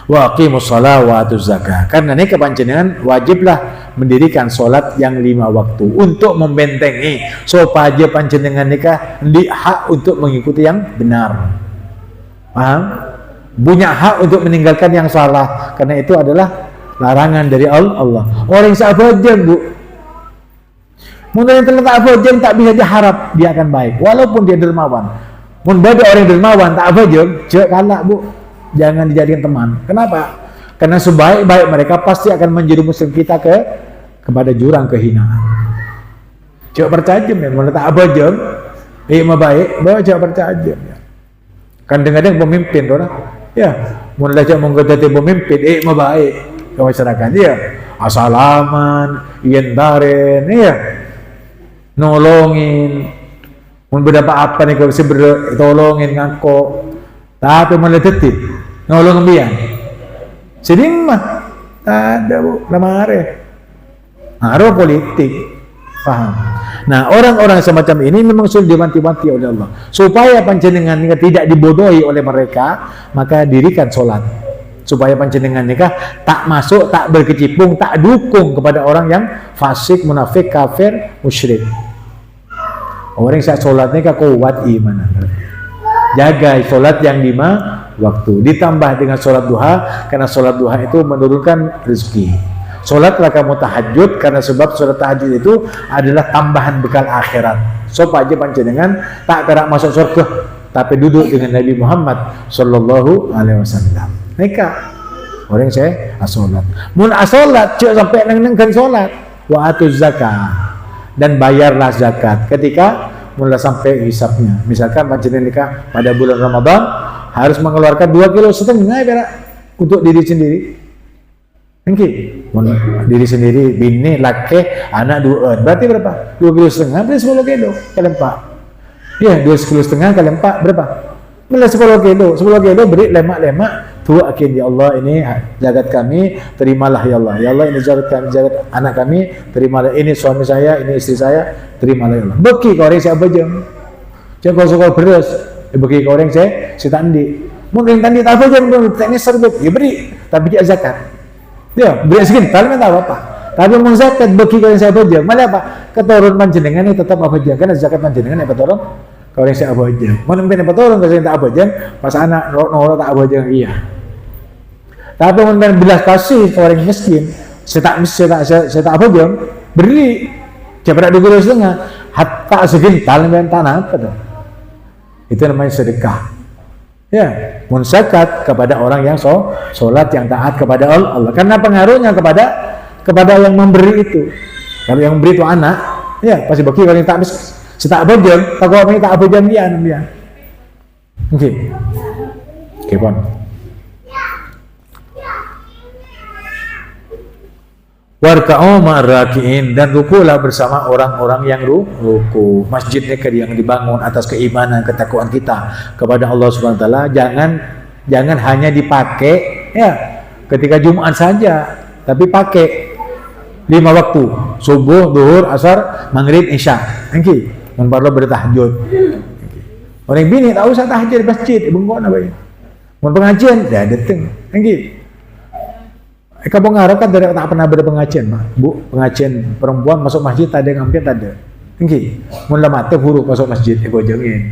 Wa aqimus shalah wa atuz zakah. Karena nikah panjenengan wajiblah mendirikan salat yang 5 waktu untuk membentengi supaya panjenengan nikah di hak untuk mengikuti yang benar. Paham? Punya hak untuk meninggalkan yang salah, karena itu adalah larangan dari Allah. Orang yang seabajam, Bu, mungkin yang terletak abajam tak bisa diharap dia akan baik, walaupun dia dermawan. Mun bagi orang dermawan tak abajam, cek kalah, Bu, jangan dijadikan teman. Kenapa? Karena sebaik-baik mereka pasti akan menjerumuskan kita kepada jurang kehinaan. Cek percajam ya, mun tak abajam, mah baik, bawa cek percajam ya. Kadang-kadang pemimpin orang, ya, mun dah cek menggodati pemimpin, mah baik ke masyarakat dia, asalaman, yendaren, ya, nolongin, mun berapa apa nih kalau bisa tolongin ngako, tapi malah tetip nolong dia, sedih mah, ada, Bu, lamare, ngaruh politik, paham? Nah, orang-orang semacam ini memang sudah diwanti-wanti oleh Allah supaya panjenengan tidak dibodohi oleh mereka, maka dirikan sholat supaya panjenengan nikah tak masuk, tak berkecimpung, tak dukung kepada orang yang fasik, munafik, kafir, musyrik. Orang yang saat sholat nikah kuat iman, jaga sholat yang 5 waktu, ditambah dengan sholat duha, karena sholat duha itu menurunkan rezeki. Sholatlah kamu tahajud, karena sebab sholat tahajud itu adalah tambahan bekal akhirat. Supaya panjenengan tak terak masuk surga, tapi duduk dengan Nabi Muhammad Sallallahu Alaihi Wasallam. Nikah orang saya asolat, mun asolat cek sampai neng-nengkan sholat, wa atuz zakat, dan bayarlah zakat ketika mulai sampai hisapnya. Misalkan panjenengan nikah pada bulan Ramadan harus mengeluarkan 2,5 kilo perak untuk diri sendiri. Diri sendiri, bini, laki, anak, 2, berarti berapa? 2,5 kilo, berarti 10 kilo kali 4. Ya, 2,5 kali 4 berapa? Mulai 10 kilo, 10 kilo beri lemak-lemak, tua akin, ya Allah ini zakat kami, terimalah ya Allah. Ya Allah ini zakat kami, zakat anak kami, terimalah. Ini suami saya, ini istri saya, terimalah ya Allah. Beki kau orang saya bajam, jangan kau beres, beki kau orang saya tandi. Mungkin tandi tak bajam, teknis serbuk, ya beri, tapi dia zakat. Ya, beri segini, kalau tak apa-apa. Tapi mau zakat bagi kalau saya bajam, malah apa? Keturun panjenengan ini tetap abajam, karena zakat panjenengan yang keturun kalau yang saya abajam. Mana yang keturun kalau saya tak abajam, pas anak noro tak abajam iya. Tapi mau belas kasih orang miskin, saya tak abajam, beri. Cepat 2,5 kilo, hatta segental dan tanah apa tuh? Itu namanya sedekah. Ya, zakat kepada orang yang sholat, yang taat kepada Allah, karena pengaruhnya kepada yang memberi itu. Kalau yang memberi itu anak, ya pasti bagi kalau yang tak habis, tak bajam, tak kau tak bajam dia. Oke, pon. Warka'u ma'arraki'in, dan rukulah bersama orang-orang yang ruku. Masjid mereka yang dibangun atas keimanan, ketakwaan kita kepada Allah Subhanahu wa taala. Jangan hanya dipakai ya ketika Jumat saja, tapi pakai 5 waktu, subuh, duhur, asar, maghrib, isya. Mun perlu bertahajud. Orang bini tak usah tahajud di masjid, bengkok apa ya. Mun pengajian dah datang. Kamu ngarep kan tak pernah berpengajian, Bu. Pengajian perempuan masuk masjid tak ada ngampir tak ada. Mun lamate huruf masuk masjid bojongin.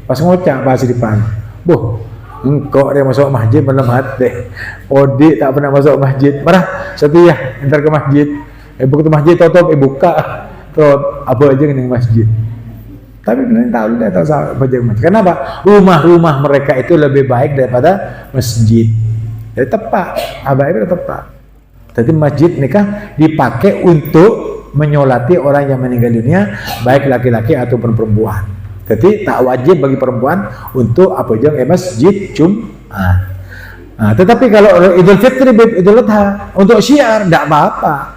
Pas ngocak bahasa depan. Bu, engkau dia masuk masjid melemat deh. Odi tak pernah masuk masjid. Marah setia entar ke masjid. Begitu masjid tutup, buka. Terus apa aja ning masjid. Tapi benar tahu dia tahu apa aja masjid. Kenapa? Rumah-rumah mereka itu lebih baik daripada masjid. Jadi tepat, itu tepat. Jadi masjid nikah dipakai untuk menyolati orang yang meninggal dunia, baik laki-laki ataupun perempuan. Jadi tak wajib bagi perempuan untuk apa aja masjid Jumat. Nah, tetapi kalau Idul Fitri, Idul Adha untuk syiar tidak apa-apa.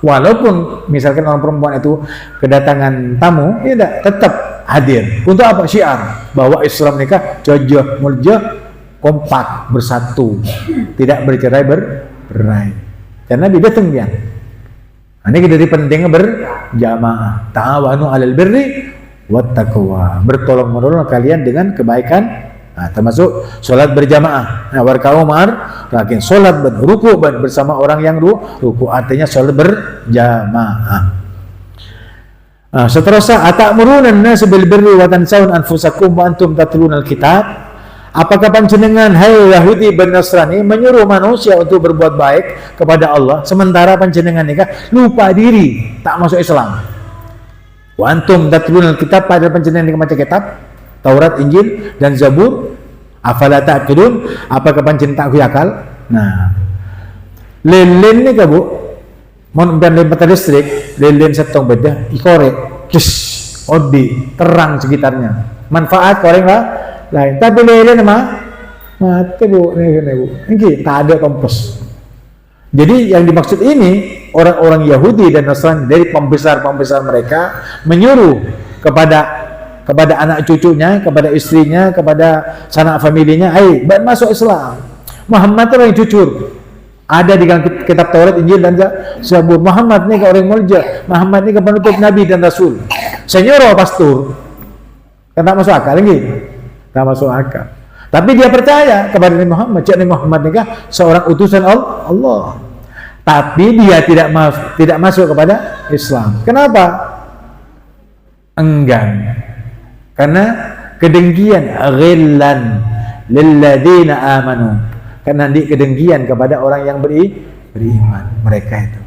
Walaupun misalkan orang perempuan itu kedatangan tamu, ya tidak, tetap hadir. Untuk apa? Syiar bahwa Islam nikah jojoh mulja, kompak, bersatu, tidak bercerai-berai. Karena beda tenggian. Ini jadi penting berjamaah. Ta'awanu 'alal birri wat taqwa. Bertolong-menolong kalian dengan kebaikan. Nah, termasuk sholat berjamaah. Nah, warka'u ma'arraki'in, sholat ruku bersama orang yang ruku, artinya sholat berjamaah. Seterusnya, atamuruna an-nas bil birri wa tansawna anfusakum wa antum tatluna al-kitab. Apakah panjenengan hai Yahudi dan Nasrani menyuruh manusia untuk berbuat baik kepada Allah sementara panjenengan nikah lupa diri, tak masuk Islam. Wa antum tatluna al-kitab, padahal panjenengan membaca kitab Taurat, Injil dan Zabur. Afala ta'qilun, apakah panjenengan tak akal? Nah, lilin ni ka bu, mon umpan lempar listrik, lilin setong beda, ikorek, cus, odi, terang sekitarnya. Manfaat koreng lah lain. Tapi lilin mati bu, ini tak ada kompos. Jadi yang dimaksud ini orang-orang Yahudi dan Nasrani dari pembesar-pembesar mereka menyuruh kepada anak cucunya, kepada istrinya, kepada sanak familinya, ayo masuk Islam. Muhammad itu orang yang jujur. Ada di dalam kitab Taurat, Injil dan Zabur. Muhammad ini ke orang mulia, Muhammad ini ke penutup Nabi dan Rasul. Senyuruh pastor, kan tak masuk akal lagi, tak masuk akal. Tapi dia percaya kepada Nabi Muhammad. Nabi Muhammad ini seorang utusan Allah. Tapi dia tidak masuk kepada Islam. Kenapa? Enggan. Karena kedengkian, ghillan lilladzina amanu. Karena di kedengkian kepada orang yang beriman. Mereka itu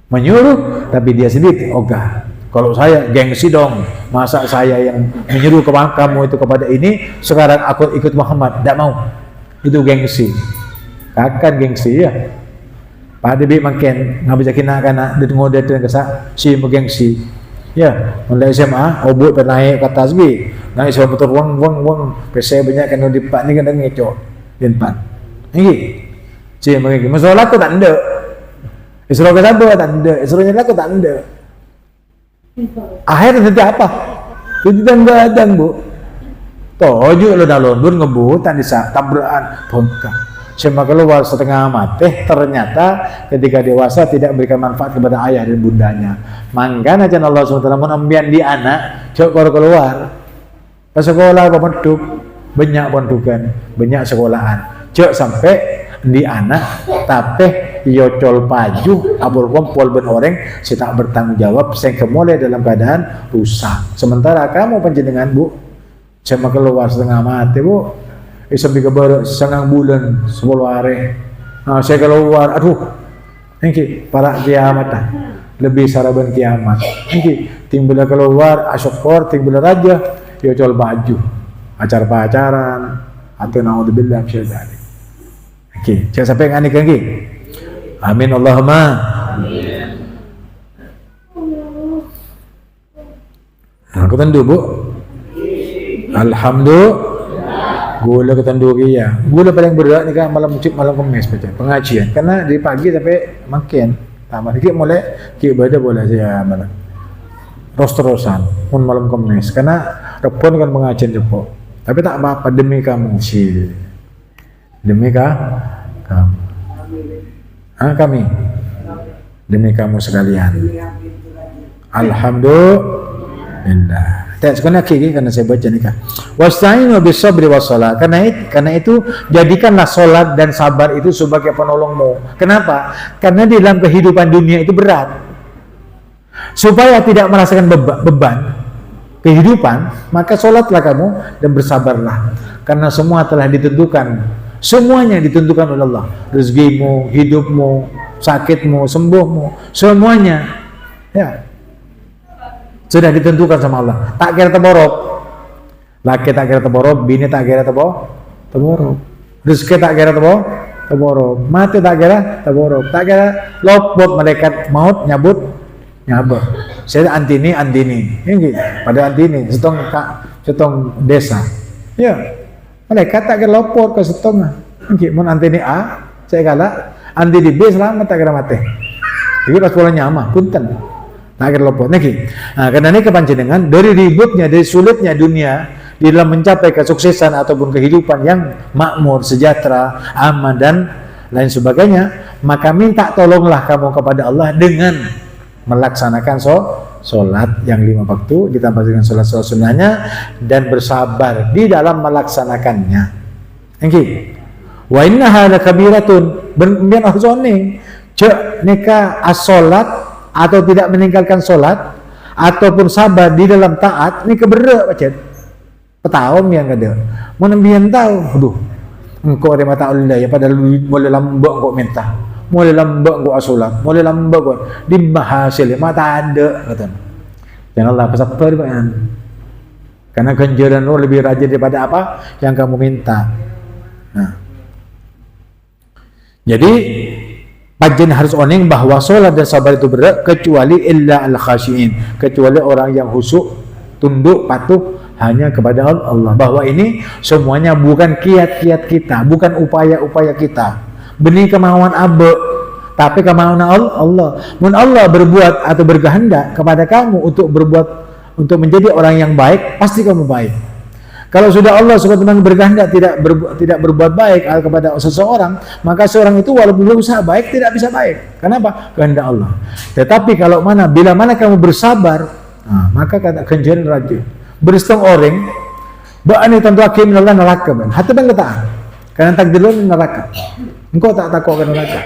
menyuruh, tapi dia sendiri ogah. Kalau saya gengsi dong, masa saya yang menyuruh kamu itu kepada ini, sekarang aku ikut Muhammad, tidak mau. Itu gengsi. Kakan gengsi ya. Pada bi makin ngabis kina-kana dengo datang ke si gengsi. Ya, mulai SMA, obut naik ke atas bi, naik sama motor wang, PC banyak kan di pak ni kan ngecok, denpan. Ini, cie mengi, masalah aku tak ada, Isra ke sabar tak ada, Isra aku tak ada. Akhir nanti apa? Itu dan bu, tojuk lo dah London ngebutan di saat tabrakan, bongkar. Cuma keluar setengah mati, ternyata ketika dewasa tidak memberikan manfaat kepada ayah dan bundanya. Mangkana jan Allah SWT menambian di anak, cok keluar. Ke sekolah pemeduk, banyak pondukan, banyak sekolahan. Cok sampai di anak, tapi yocol paju, abul kompol ben orang, si tak bertanggung jawab, saya kemulai dalam keadaan rusak. Sementara kamu panjenengan bu, cuma keluar setengah mati bu. Sampai ke baru setengah bulan 10 hari. Saya keluar, aduh, ini para kiamat dah. Lebih saraban kiamat. Ini timbul keluar, asyukur, timbul raja, dia jual baju, acara-acaran, atau naudzubillah syaitan. Oke, jangan sampai nganik lagi. Amin Allahumma. Amin. Aku tandu bu. Alhamdulillah. Gula ketanduri ya. Gula paling berat ni kan malam Khamis baca pengajian. Karena dari pagi sampai makin tamat dikit mulai kira ibadah boleh saya malam. Terus-terusan pun malam Khamis. Karena repon kan pengajian jepok. Tapi tak apa-apa demi kamu sih. Demi kamu. Kami. Demi kamu sekalian. Alhamdulillah. Tak sebenarnya kiri karena saya baca ni kan. Wasta'inu bis-sabri was-shalah. Karena itu jadikanlah solat dan sabar itu sebagai penolongmu. Kenapa? Karena di dalam kehidupan dunia itu berat. Supaya tidak merasakan beban kehidupan, maka solatlah kamu dan bersabarlah. Karena semua telah ditentukan. Semuanya ditentukan oleh Allah. Rezekimu, hidupmu, sakitmu, sembuhmu, semuanya. Ya. Sudah ditentukan sama Allah. Tak kira teborok. Laki tak kira teborok, bini tak kira teborok. Rezeki tak kira teborok. Mati tak kira teborok. Tak kira lopot malaikat maut nyabut. Saya antini. Ini pada antini setong desa. Ya. Malaikat tak kira lopot ke setong. Ini mun antini A, saya kala antini B selamat tak kira mati. Jadi pas pulang nyamah punten. Tak kira lopot lagi. Karena ini kepanjenengan dari ributnya, dari sulitnya dunia di dalam mencapai kesuksesan ataupun kehidupan yang makmur, sejahtera, aman dan lain sebagainya, maka minta tolonglah kamu kepada Allah dengan melaksanakan sholat yang 5 waktu ditambah dengan sholat sunnahnya dan bersabar di dalam melaksanakannya. Oke. Wa innaha lakabiratun ben ahzoning cek nikah as-sholat atau tidak meninggalkan sholat ataupun sabar di dalam taat ni keberak macam petahun yang ada mana bian tahu aduh engkau ada mata Allah ya padahal boleh lambak kau minta boleh lambak kau asolat boleh lambak kau dibahasil mata ada kata janganlah pesapar kan karena ganjaran lo lebih rajin daripada apa yang kamu minta. Nah jadi Pajen harus oning bahwa solat dan sabar itu berat kecuali illa al-khasyiin, kecuali orang yang khusyuk, tunduk, patuh hanya kepada Allah. Bahwa ini semuanya bukan kiat-kiat kita, bukan upaya-upaya kita. Benih kemauan abe, tapi kemauan Allah. Mun Allah berbuat atau berkehendak kepada kamu untuk menjadi orang yang baik, pasti kamu baik. Kalau sudah Allah SWT berkehendak tidak berbuat baik kepada seseorang, maka seorang itu walaupun berusaha baik tidak bisa baik. Kenapa? Kehendak Allah. Tetapi bila mana kamu bersabar, maka kata kenjaran raja bersetong orang, ba'ani tentu akhir Allah neraka ben. Hati ben ketaan. Karena takdir Allah neraka. Engkau tak takut ke neraka.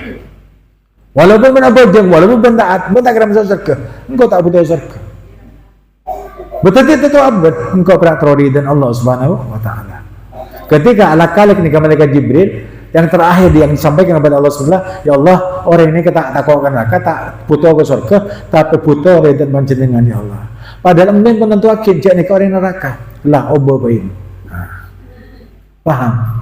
Walaupun ben abojeng, walaupun ben taat, ben tak kira masuk surga. Engkau tak butuh surga. Betul itu abad engkau peratori dan Allah Subhanahu wa taala. Ketika ala-kalik ni malaikat Jibril yang terakhir yang disampaikan kepada Allah Subhanahu, ya Allah, orang ini tak takut neraka, tak putus ke surga, tapi putus ridha panjenengan ya Allah. Padahal mungkin penentu akhir jak orang neraka. Lah obo bain. Paham?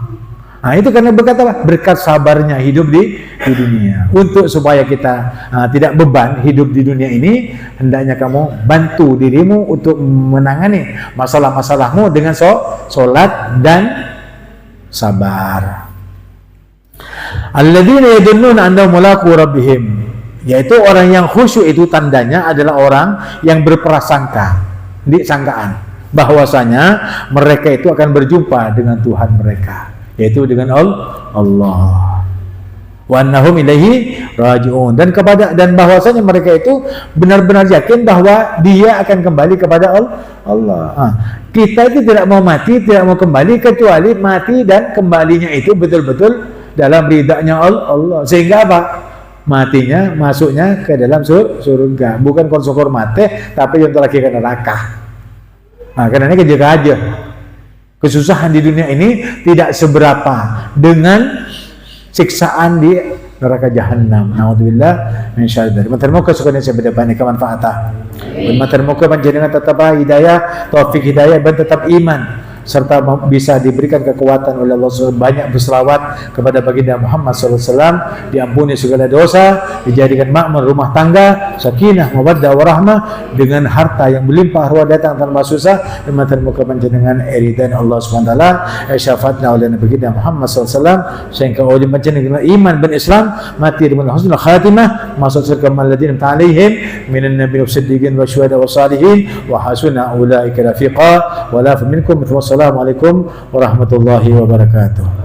Nah, itu karena berkat sabarnya hidup di dunia. Untuk supaya kita tidak beban hidup di dunia ini, hendaknya kamu bantu dirimu untuk menangani masalah-masalahmu dengan solat dan sabar. Alladzina yadunnuna annahum mulaqu rabbihim, yaitu orang yang khusyuk itu tandanya adalah orang yang berprasangka, di sangkaan bahwasanya mereka itu akan berjumpa dengan Tuhan mereka, yaitu dengan Allah. Wa annahum ilaihi raji'un, dan bahwasanya mereka itu benar-benar yakin bahwa dia akan kembali kepada Allah. Kita itu tidak mau mati, tidak mau kembali kecuali mati dan kembalinya itu betul-betul dalam ridha-Nya Allah. Sehingga apa? Matinya masuknya ke dalam surga, bukan konsyukur mati tapi yang lagi ke neraka. Karena ini kejaga aja. Kesusahan di dunia ini tidak seberapa dengan siksaan di neraka jahanam. Naudzubillah min syarri. Matermoga sukanya saya berdepan kemanfaatan. Matermoga panjenengan tetap hidayah, taufik hidayah dan tetap iman, serta bisa diberikan kekuatan oleh Allah SWT, banyak berselawat kepada baginda Muhammad SAW, diampuni segala dosa, dijadikan makmur rumah tangga, sakinah, mawaddah, warahmah, dengan harta yang berlimpah ruah datang tanpa susah, dan matermuka panjenengan iridan Allah SWT, syafaatna oleh baginda Muhammad SAW, sehingga oleh panjenengan iman dan Islam, mati dengan husnul khatimah, masuk surga maladin ta'alihim minan nabiyyin siddiqin wa syuhada wa salihin wa hasuna ulaika rafiqa wa la minkum. Wassalamualaikum warahmatullahi wabarakatuh.